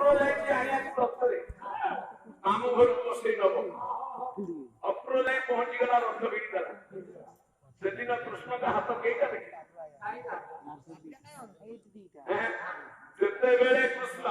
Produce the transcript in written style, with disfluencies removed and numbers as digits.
ଅପ୍ରଲୟକି ଆଣିବାକୁ ରଥରେ ମାମୁ ଘରକୁ ବସେଇ ନବ। ଅପ୍ରଲୟ ପହଞ୍ଚିଗଲା, ରଥ ଭିଡ଼ିଦେଲା। ସେଦିନ କୃଷ୍ଣଙ୍କ ହାତ କେଇଟା ଦେଖେ? ଯେତେବେଳେ କୃଷ୍ଣ